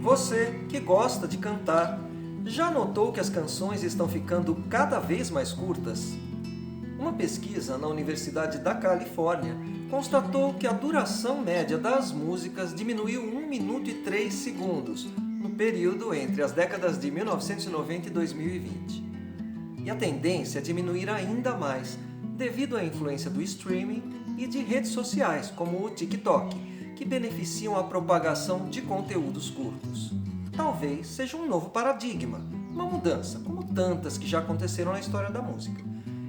Você que gosta de cantar, já notou que as canções estão ficando cada vez mais curtas? Uma pesquisa na Universidade da Califórnia constatou que a duração média das músicas diminuiu 1 minuto e 3 segundos no período entre as décadas de 1990 e 2020. E a tendência é diminuir ainda mais devido à influência do streaming e de redes sociais como o TikTok, que beneficiam a propagação de conteúdos curtos. Talvez seja um novo paradigma, uma mudança, como tantas que já aconteceram na história da música.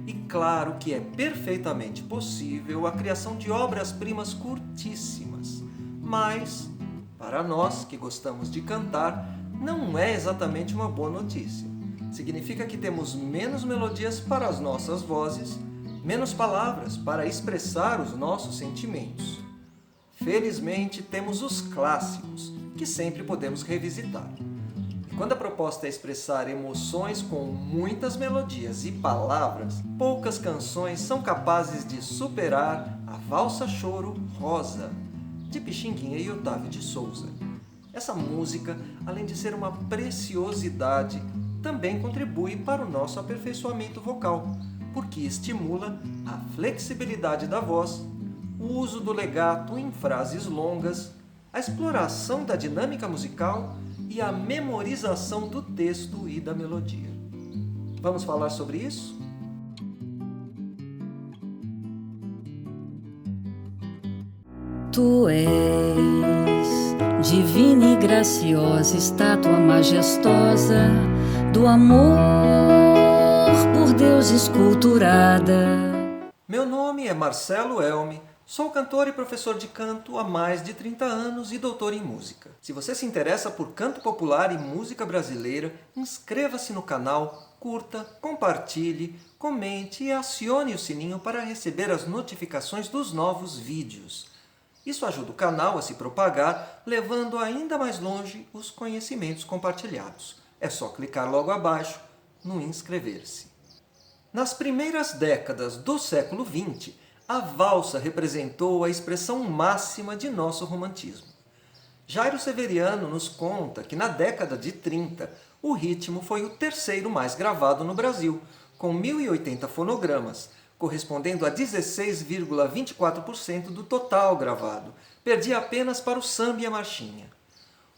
E claro que é perfeitamente possível a criação de obras-primas curtíssimas. Mas, para nós que gostamos de cantar, não é exatamente uma boa notícia. Significa que temos menos melodias para as nossas vozes, menos palavras para expressar os nossos sentimentos. Felizmente, temos os clássicos, que sempre podemos revisitar. E quando a proposta é expressar emoções com muitas melodias e palavras, poucas canções são capazes de superar a Valsa Choro Rosa, de Pixinguinha e Otávio de Souza. Essa música, além de ser uma preciosidade, também contribui para o nosso aperfeiçoamento vocal, porque estimula a flexibilidade da voz, o uso do legato em frases longas, a exploração da dinâmica musical e a memorização do texto e da melodia. Vamos falar sobre isso? Tu és divina e graciosa, estátua majestosa do amor por Deus esculturada. Meu nome é Marcelo Elmi, sou cantor e professor de canto há mais de 30 anos e doutor em música. Se você se interessa por canto popular e música brasileira, inscreva-se no canal, curta, compartilhe, comente e acione o sininho para receber as notificações dos novos vídeos. Isso ajuda o canal a se propagar, levando ainda mais longe os conhecimentos compartilhados. É só clicar logo abaixo no inscrever-se. Nas primeiras décadas do século XX, a valsa representou a expressão máxima de nosso romantismo. Jairo Severiano nos conta que na década de 30, o ritmo foi o terceiro mais gravado no Brasil, com 1.080 fonogramas, correspondendo a 16,24% do total gravado. Perdia apenas para o samba e a marchinha.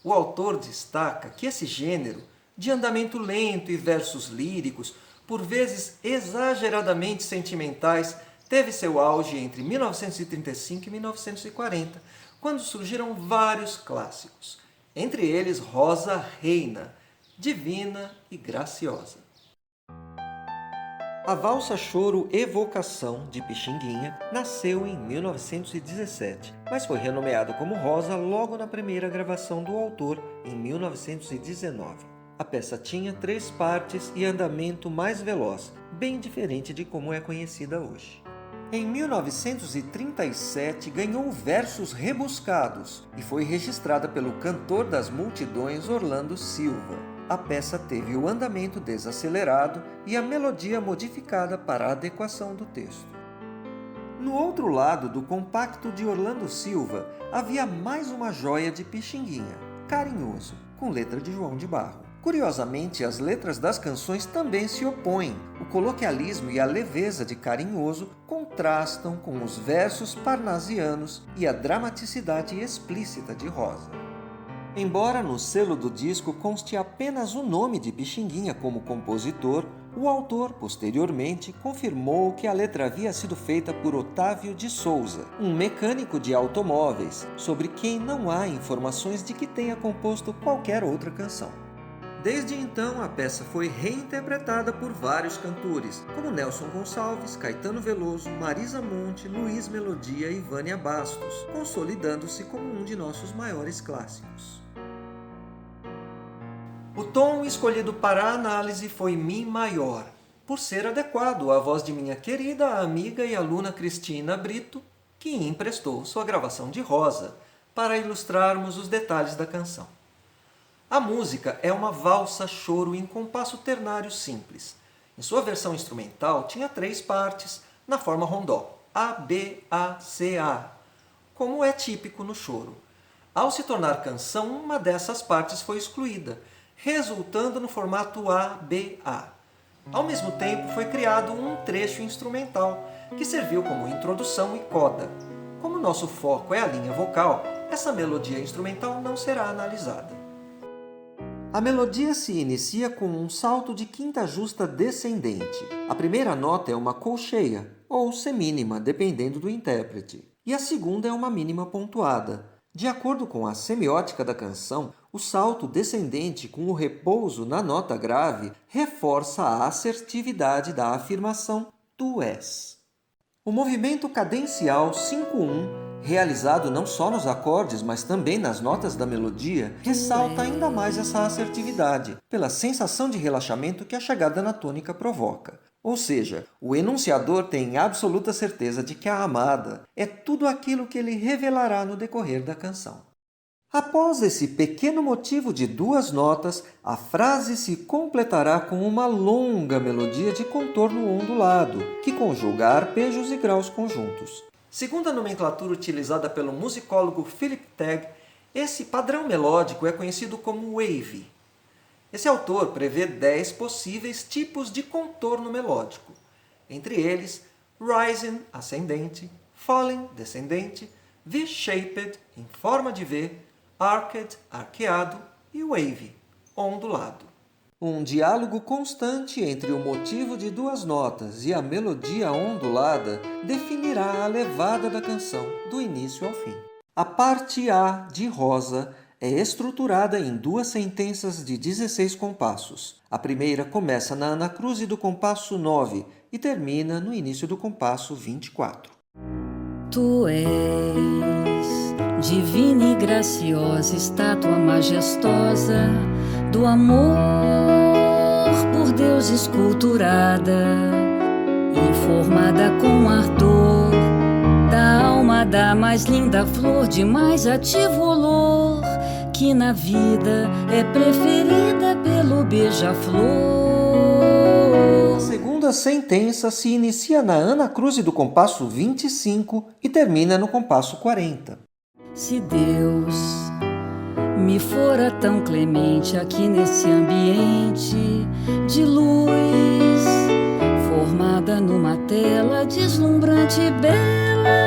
O autor destaca que esse gênero, de andamento lento e versos líricos, por vezes exageradamente sentimentais, teve seu auge entre 1935 e 1940, quando surgiram vários clássicos, entre eles Rosa Reina, divina e graciosa. A Valsa Choro Evocação, de Pixinguinha, nasceu em 1917, mas foi renomeada como Rosa logo na primeira gravação do autor, em 1919. A peça tinha 3 partes e andamento mais veloz, bem diferente de como é conhecida hoje. Em 1937, ganhou versos rebuscados e foi registrada pelo cantor das multidões Orlando Silva. A peça teve o andamento desacelerado e a melodia modificada para a adequação do texto. No outro lado do compacto de Orlando Silva, havia mais uma joia de Pixinguinha, Carinhoso, com letra de João de Barro. Curiosamente, as letras das canções também se opõem. O coloquialismo e a leveza de Carinhoso contrastam com os versos parnasianos e a dramaticidade explícita de Rosa. Embora no selo do disco conste apenas o nome de Pixinguinha como compositor, o autor, posteriormente, confirmou que a letra havia sido feita por Otávio de Souza, um mecânico de automóveis, sobre quem não há informações de que tenha composto qualquer outra canção. Desde então, a peça foi reinterpretada por vários cantores, como Nelson Gonçalves, Caetano Veloso, Marisa Monte, Luiz Melodia e Vânia Bastos, consolidando-se como um de nossos maiores clássicos. O tom escolhido para a análise foi Mi maior, por ser adequado à voz de minha querida amiga e aluna Cristina Brito, que emprestou sua gravação de Rosa, para ilustrarmos os detalhes da canção. A música é uma valsa-choro em compasso ternário simples. Em sua versão instrumental, tinha 3 partes, na forma rondó, A, B, A, C, A, como é típico no choro. Ao se tornar canção, uma dessas partes foi excluída, resultando no formato ABA. Ao mesmo tempo, foi criado um trecho instrumental, que serviu como introdução e coda. Como nosso foco é a linha vocal, essa melodia instrumental não será analisada. A melodia se inicia com um salto de quinta justa descendente. A primeira nota é uma colcheia, ou semínima, dependendo do intérprete, e a segunda é uma mínima pontuada. De acordo com a semiótica da canção, o salto descendente com o repouso na nota grave reforça a assertividade da afirmação tu és. O movimento cadencial 5/1, realizado não só nos acordes, mas também nas notas da melodia, ressalta ainda mais essa assertividade, pela sensação de relaxamento que a chegada na tônica provoca. Ou seja, o enunciador tem absoluta certeza de que a amada é tudo aquilo que ele revelará no decorrer da canção. Após esse pequeno motivo de duas notas, a frase se completará com uma longa melodia de contorno ondulado, que conjuga arpejos e graus conjuntos. Segundo a nomenclatura utilizada pelo musicólogo Philip Tagg, esse padrão melódico é conhecido como wave. Esse autor prevê 10 possíveis tipos de contorno melódico, entre eles rising, ascendente, falling, descendente, V-shaped, em forma de V, arced, arqueado, e wave, ondulado. Um diálogo constante entre o motivo de duas notas e a melodia ondulada definirá a levada da canção, do início ao fim. A parte A, de Rosa, é estruturada em duas sentenças de 16 compassos. A primeira começa na anacruse do compasso 9 e termina no início do compasso 24. Tu és divina e graciosa, estátua majestosa do amor por Deus esculturada, informada com ardor da alma da mais linda flor, de mais ativo olor, que na vida é preferida pelo beija-flor. A segunda sentença se inicia na anacruse do compasso 25 e termina no compasso 40. Se Deus me fora tão clemente aqui nesse ambiente de luz, formada numa tela deslumbrante e bela,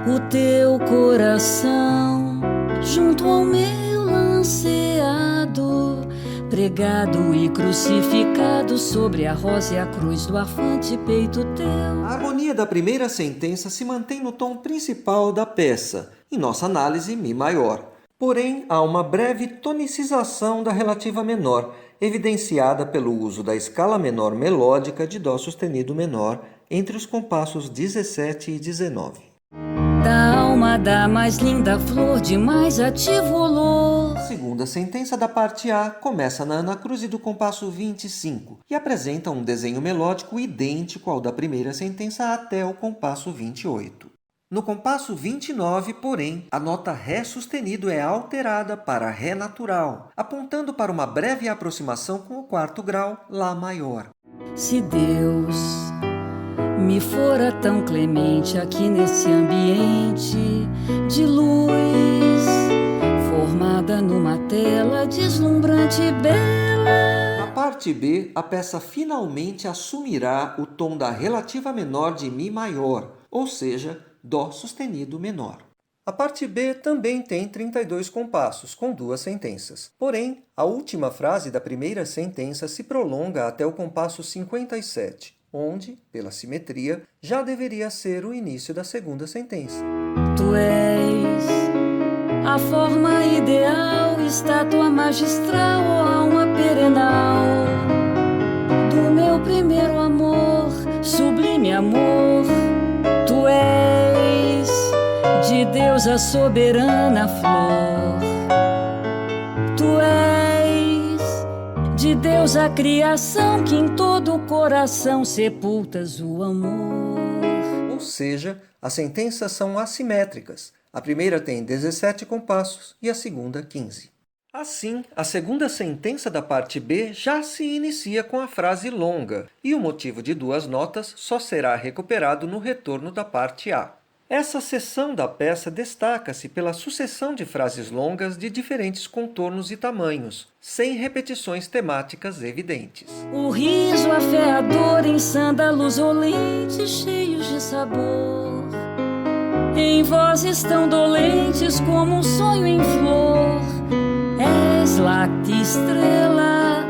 o teu coração junto ao meu lanceado, pregado e crucificado sobre a rosa e a cruz do afante peito teu. A harmonia da primeira sentença se mantém no tom principal da peça, em nossa análise Mi maior. Porém, há uma breve tonicização da relativa menor, evidenciada pelo uso da escala menor melódica de Dó sustenido menor entre os compassos 17 e 19. Da alma da mais linda flor, de mais ativo olor. A segunda sentença da parte A começa na anacruse do compasso 25 e apresenta um desenho melódico idêntico ao da primeira sentença até o compasso 28. No compasso 29, porém, a nota Ré sustenido é alterada para Ré natural, apontando para uma breve aproximação com o quarto grau, Lá maior. Se Deus me fora tão clemente aqui nesse ambiente de luz, formada numa tela deslumbrante e bela. Na parte B, a peça finalmente assumirá o tom da relativa menor de Mi maior, ou seja, Dó sustenido menor. A parte B também tem 32 compassos, com duas sentenças. Porém, a última frase da primeira sentença se prolonga até o compasso 57, onde, pela simetria, já deveria ser o início da segunda sentença. Tu és a forma ideal, estátua magistral, alma perenal do meu primeiro amor, sublime amor. Tu és de Deus a soberana flor. Tu és de Deus a criação, que em todo o coração sepultas o amor. Ou seja, as sentenças são assimétricas. A primeira tem 17 compassos e a segunda 15. Assim, a segunda sentença da parte B já se inicia com a frase longa, e o motivo de duas notas só será recuperado no retorno da parte A. Essa seção da peça destaca-se pela sucessão de frases longas de diferentes contornos e tamanhos, sem repetições temáticas evidentes. O riso afeador em sândalos olentes cheios de sabor, em vozes tão dolentes como um sonho em flor. És láctea estrela,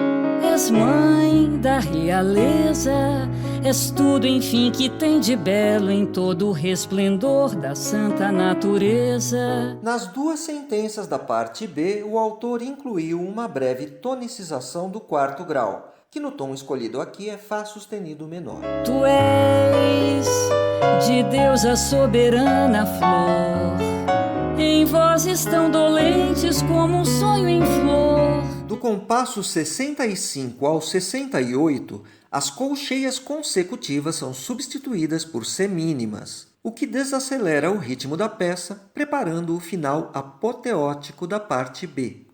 és mãe da realeza, és tudo, enfim, que tem de belo em todo o resplendor da santa natureza. Nas duas sentenças da parte B, o autor incluiu uma breve tonicização do quarto grau, que no tom escolhido aqui é Fá sustenido menor. Tu és de Deus a soberana flor, em vozes tão dolentes como um sonho em flor. Do compasso 65 ao 68, as colcheias consecutivas são substituídas por semínimas, o que desacelera o ritmo da peça, preparando o final apoteótico da parte B.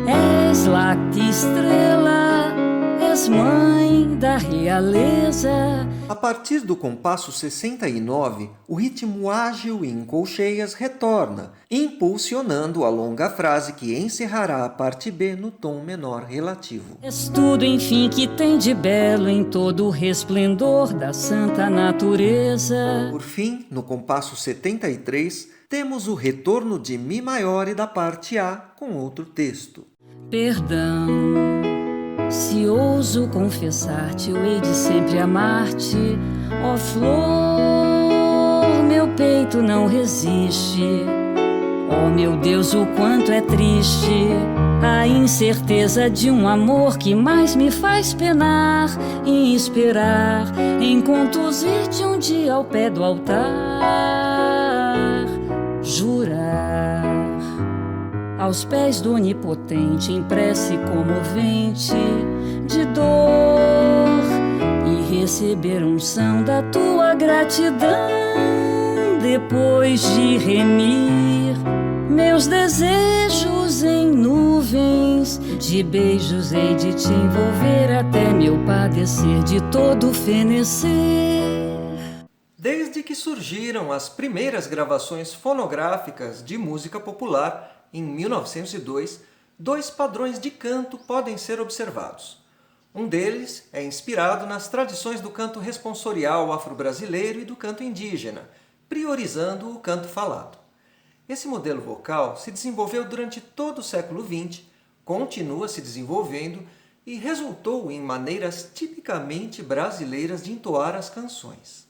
És láctea estrela, és mãe da realeza. A partir do compasso 69, o ritmo ágil em colcheias retorna, impulsionando a longa frase que encerrará a parte B no tom menor relativo. És tudo, enfim, que tem de belo em todo o resplendor da santa natureza. Por fim, no compasso 73, temos o retorno de Mi maior e da parte A com outro texto. Perdão, se ouso confessar-te, eu hei de sempre amar-te, ó flor, meu peito não resiste. Oh meu Deus, o quanto é triste a incerteza de um amor que mais me faz penar, em esperar, em conduzir-te um dia ao pé do altar, jurar aos pés do Onipotente em prece comovente de dor e receber unção da tua gratidão depois de remir meus desejos em nuvens de beijos. Hei de te envolver até meu padecer de todo fenecer. Desde que surgiram as primeiras gravações fonográficas de música popular, em 1902, dois padrões de canto podem ser observados. Um deles é inspirado nas tradições do canto responsorial afro-brasileiro e do canto indígena, priorizando o canto falado. Esse modelo vocal se desenvolveu durante todo o século XX, continua se desenvolvendo e resultou em maneiras tipicamente brasileiras de entoar as canções.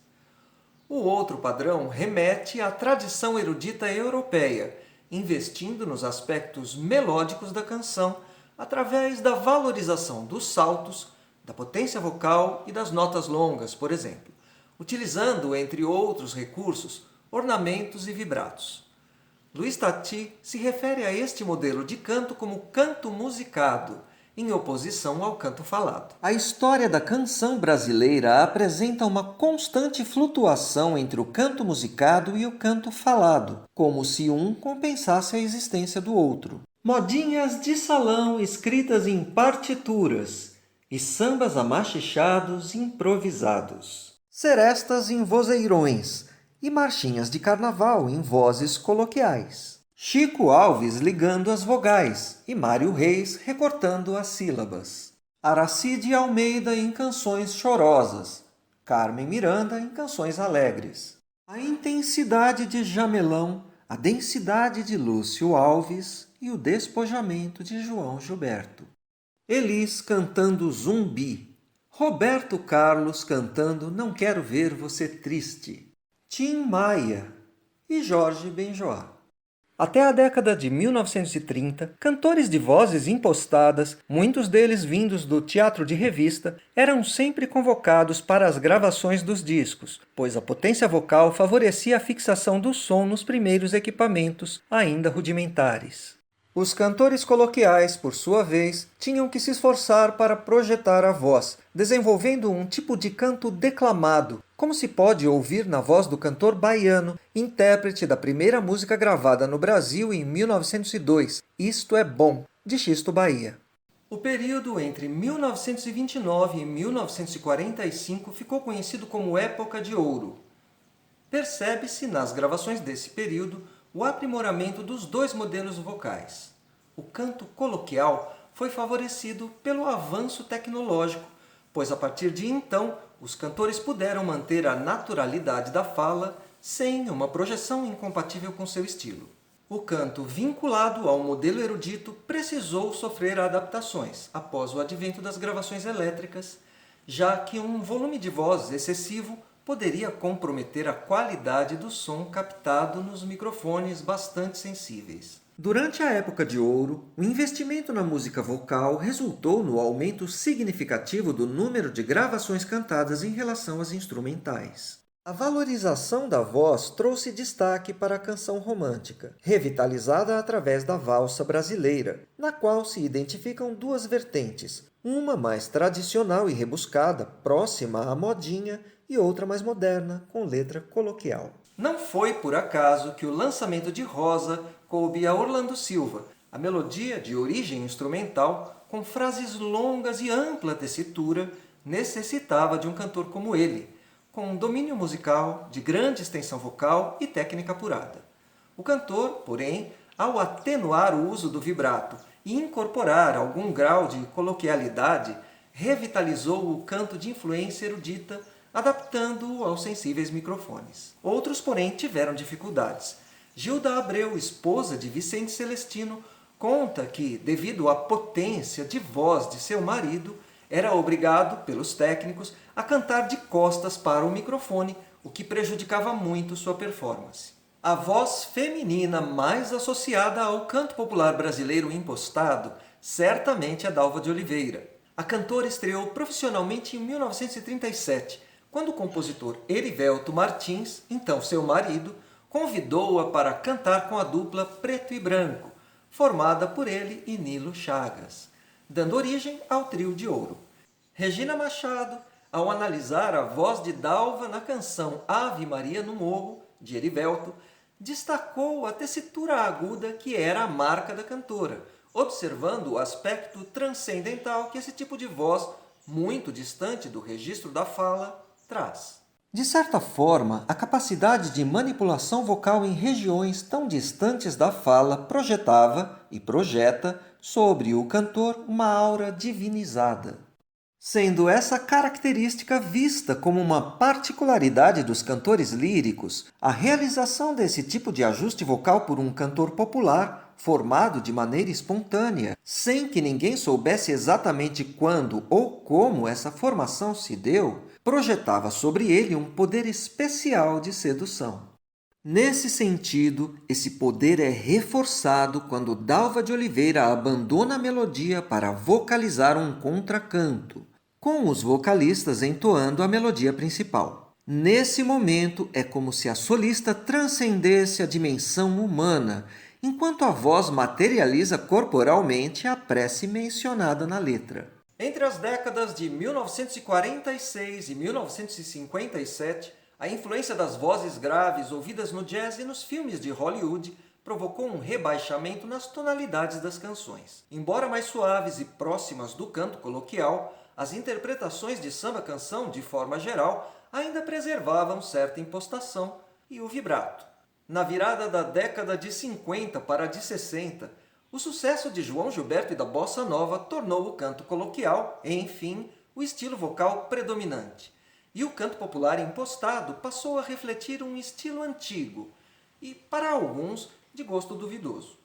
O outro padrão remete à tradição erudita europeia, investindo nos aspectos melódicos da canção através da valorização dos saltos, da potência vocal e das notas longas, por exemplo, utilizando, entre outros recursos, ornamentos e vibratos. Luiz Tati se refere a este modelo de canto como canto musicado, em oposição ao canto falado. A história da canção brasileira apresenta uma constante flutuação entre o canto musicado e o canto falado, como se um compensasse a existência do outro. Modinhas de salão escritas em partituras e sambas amachichados improvisados. Serestas em vozeirões e marchinhas de carnaval em vozes coloquiais. Chico Alves ligando as vogais e Mário Reis recortando as sílabas. Aracide Almeida em canções chorosas, Carmen Miranda em canções alegres. A intensidade de Jamelão, a densidade de Lúcio Alves e o despojamento de João Gilberto. Elis cantando Zumbi, Roberto Carlos cantando Não Quero Ver Você Triste, Tim Maia e Jorge Benjoá. Até a década de 1930, cantores de vozes impostadas, muitos deles vindos do teatro de revista, eram sempre convocados para as gravações dos discos, pois a potência vocal favorecia a fixação do som nos primeiros equipamentos, ainda rudimentares. Os cantores coloquiais, por sua vez, tinham que se esforçar para projetar a voz, desenvolvendo um tipo de canto declamado, como se pode ouvir na voz do cantor baiano, intérprete da primeira música gravada no Brasil em 1902, Isto é Bom, de Xisto Bahia. O período entre 1929 e 1945 ficou conhecido como Época de Ouro. Percebe-se nas gravações desse período o aprimoramento dos dois modelos vocais. O canto coloquial foi favorecido pelo avanço tecnológico, pois a partir de então os cantores puderam manter a naturalidade da fala sem uma projeção incompatível com seu estilo. O canto vinculado ao modelo erudito precisou sofrer adaptações após o advento das gravações elétricas, já que um volume de voz excessivo poderia comprometer a qualidade do som captado nos microfones bastante sensíveis. Durante a época de ouro, o investimento na música vocal resultou no aumento significativo do número de gravações cantadas em relação às instrumentais. A valorização da voz trouxe destaque para a canção romântica, revitalizada através da valsa brasileira, na qual se identificam duas vertentes, uma mais tradicional e rebuscada, próxima à modinha, e outra mais moderna, com letra coloquial. Não foi por acaso que o lançamento de Rosa coube a Orlando Silva. A melodia, de origem instrumental, com frases longas e ampla tessitura, necessitava de um cantor como ele, com domínio musical, de grande extensão vocal e técnica apurada. O cantor, porém, ao atenuar o uso do vibrato e incorporar algum grau de coloquialidade, revitalizou o canto de influência erudita, adaptando-o aos sensíveis microfones. Outros, porém, tiveram dificuldades. Gilda Abreu, esposa de Vicente Celestino, conta que, devido à potência de voz de seu marido, era obrigado, pelos técnicos, a cantar de costas para o microfone, o que prejudicava muito sua performance. A voz feminina mais associada ao canto popular brasileiro impostado certamente é Dalva de Oliveira. A cantora estreou profissionalmente em 1937, quando o compositor Erivelto Martins, então seu marido, convidou-a para cantar com a dupla Preto e Branco, formada por ele e Nilo Chagas, dando origem ao Trio de Ouro. Regina Machado, ao analisar a voz de Dalva na canção Ave Maria no Morro, de Erivelto, destacou a tessitura aguda que era a marca da cantora, observando o aspecto transcendental que esse tipo de voz, muito distante do registro da fala, traz. De certa forma, a capacidade de manipulação vocal em regiões tão distantes da fala projetava e projeta sobre o cantor uma aura divinizada. Sendo essa característica vista como uma particularidade dos cantores líricos, a realização desse tipo de ajuste vocal por um cantor popular, formado de maneira espontânea, sem que ninguém soubesse exatamente quando ou como essa formação se deu, projetava sobre ele um poder especial de sedução. Nesse sentido, esse poder é reforçado quando Dalva de Oliveira abandona a melodia para vocalizar um contracanto, com os vocalistas entoando a melodia principal. Nesse momento, é como se a solista transcendesse a dimensão humana, enquanto a voz materializa corporalmente a prece mencionada na letra. Entre as décadas de 1946 e 1957, a influência das vozes graves ouvidas no jazz e nos filmes de Hollywood provocou um rebaixamento nas tonalidades das canções. Embora mais suaves e próximas do canto coloquial, as interpretações de samba-canção, de forma geral, ainda preservavam certa impostação e o vibrato. Na virada da década de 50 para a de 60, o sucesso de João Gilberto e da Bossa Nova tornou o canto coloquial, enfim, o estilo vocal predominante. E o canto popular impostado passou a refletir um estilo antigo e, para alguns, de gosto duvidoso.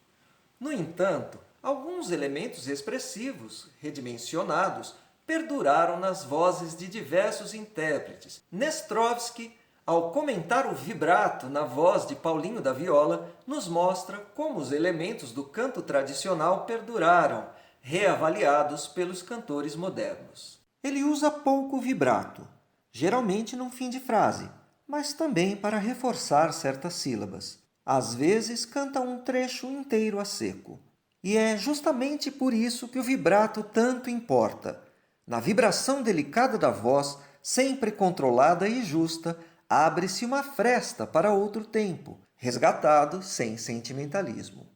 No entanto, alguns elementos expressivos, redimensionados, perduraram nas vozes de diversos intérpretes. Nestrovsky, ao comentar o vibrato na voz de Paulinho da Viola, nos mostra como os elementos do canto tradicional perduraram, reavaliados pelos cantores modernos. Ele usa pouco vibrato, geralmente num fim de frase, mas também para reforçar certas sílabas. Às vezes canta um trecho inteiro a seco. E é justamente por isso que o vibrato tanto importa. Na vibração delicada da voz, sempre controlada e justa, abre-se uma fresta para outro tempo, resgatado sem sentimentalismo.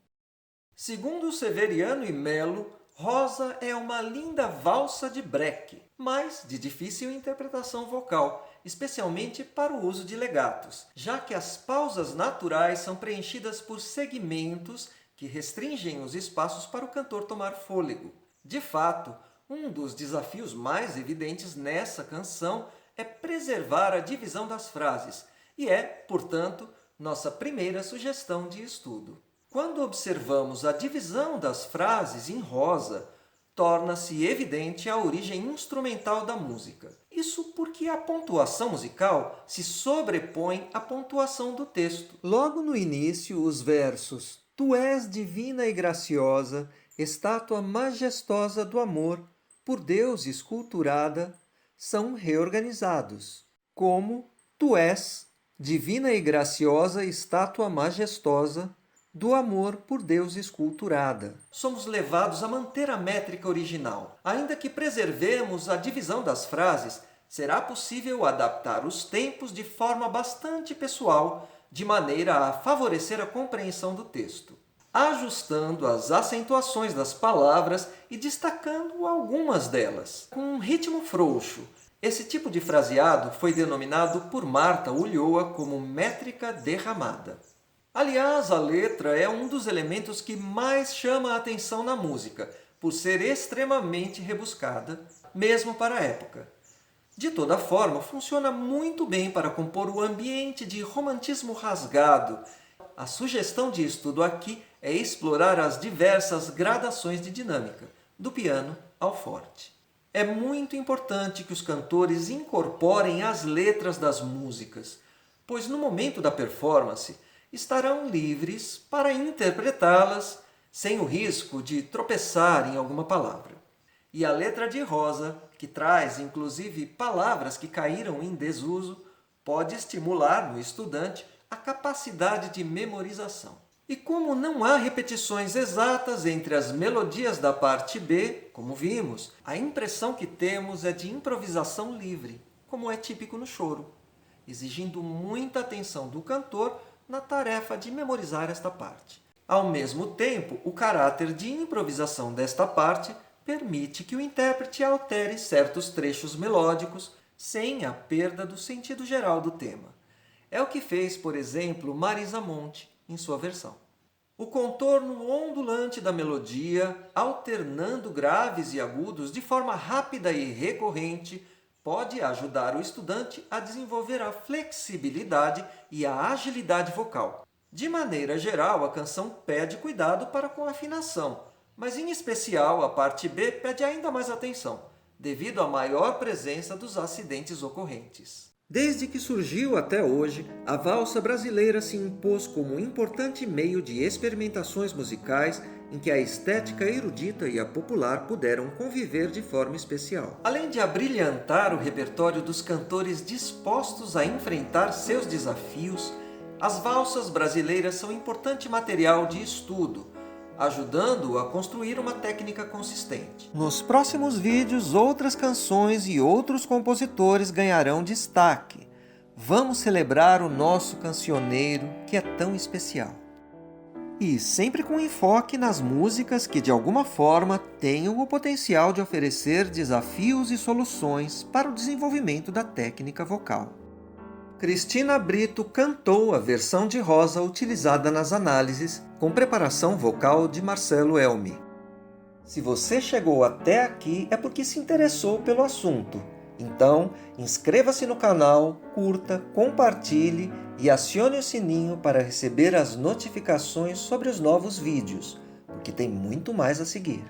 Segundo Severiano e Melo, Rosa é uma linda valsa de breque, mas de difícil interpretação vocal, especialmente para o uso de legatos, já que as pausas naturais são preenchidas por segmentos que restringem os espaços para o cantor tomar fôlego. De fato, um dos desafios mais evidentes nessa canção é preservar a divisão das frases, e é, portanto, nossa primeira sugestão de estudo. Quando observamos a divisão das frases em rosa, torna-se evidente a origem instrumental da música. Isso porque a pontuação musical se sobrepõe à pontuação do texto. Logo no início, os versos "Tu és divina e graciosa, estátua majestosa do amor, por Deus esculturada", são reorganizados como "Tu és divina e graciosa, estátua majestosa do amor por Deus esculturada". Somos levados a manter a métrica original. Ainda que preservemos a divisão das frases, será possível adaptar os tempos de forma bastante pessoal, de maneira a favorecer a compreensão do texto, ajustando as acentuações das palavras e destacando algumas delas, com um ritmo frouxo. Esse tipo de fraseado foi denominado por Marta Ulloa como métrica derramada. Aliás, a letra é um dos elementos que mais chama a atenção na música, por ser extremamente rebuscada, mesmo para a época. De toda forma, funciona muito bem para compor o ambiente de romantismo rasgado. A sugestão de estudo aqui é explorar as diversas gradações de dinâmica, do piano ao forte. É muito importante que os cantores incorporem as letras das músicas, pois no momento da performance estarão livres para interpretá-las sem o risco de tropeçar em alguma palavra. E a letra de Rosa, que traz inclusive palavras que caíram em desuso, pode estimular no estudante a capacidade de memorização. E como não há repetições exatas entre as melodias da parte B, como vimos, a impressão que temos é de improvisação livre, como é típico no choro, exigindo muita atenção do cantor na tarefa de memorizar esta parte. Ao mesmo tempo, o caráter de improvisação desta parte permite que o intérprete altere certos trechos melódicos sem a perda do sentido geral do tema. É o que fez, por exemplo, Marisa Monte em sua versão. O contorno ondulante da melodia, alternando graves e agudos de forma rápida e recorrente, pode ajudar o estudante a desenvolver a flexibilidade e a agilidade vocal. De maneira geral, a canção pede cuidado para com a afinação, mas em especial a parte B pede ainda mais atenção, devido à maior presença dos acidentes ocorrentes. Desde que surgiu até hoje, a valsa brasileira se impôs como um importante meio de experimentações musicais em que a estética erudita e a popular puderam conviver de forma especial. Além de abrilhantar o repertório dos cantores dispostos a enfrentar seus desafios, as valsas brasileiras são importante material de estudo, ajudando a construir uma técnica consistente. Nos próximos vídeos, outras canções e outros compositores ganharão destaque. Vamos celebrar o nosso cancioneiro, que é tão especial. E sempre com enfoque nas músicas que, de alguma forma, tenham o potencial de oferecer desafios e soluções para o desenvolvimento da técnica vocal. Cristina Brito cantou a versão de Rosa utilizada nas análises, com preparação vocal de Marcelo Elmi. Se você chegou até aqui é porque se interessou pelo assunto. Então, inscreva-se no canal, curta, compartilhe e acione o sininho para receber as notificações sobre os novos vídeos, porque tem muito mais a seguir.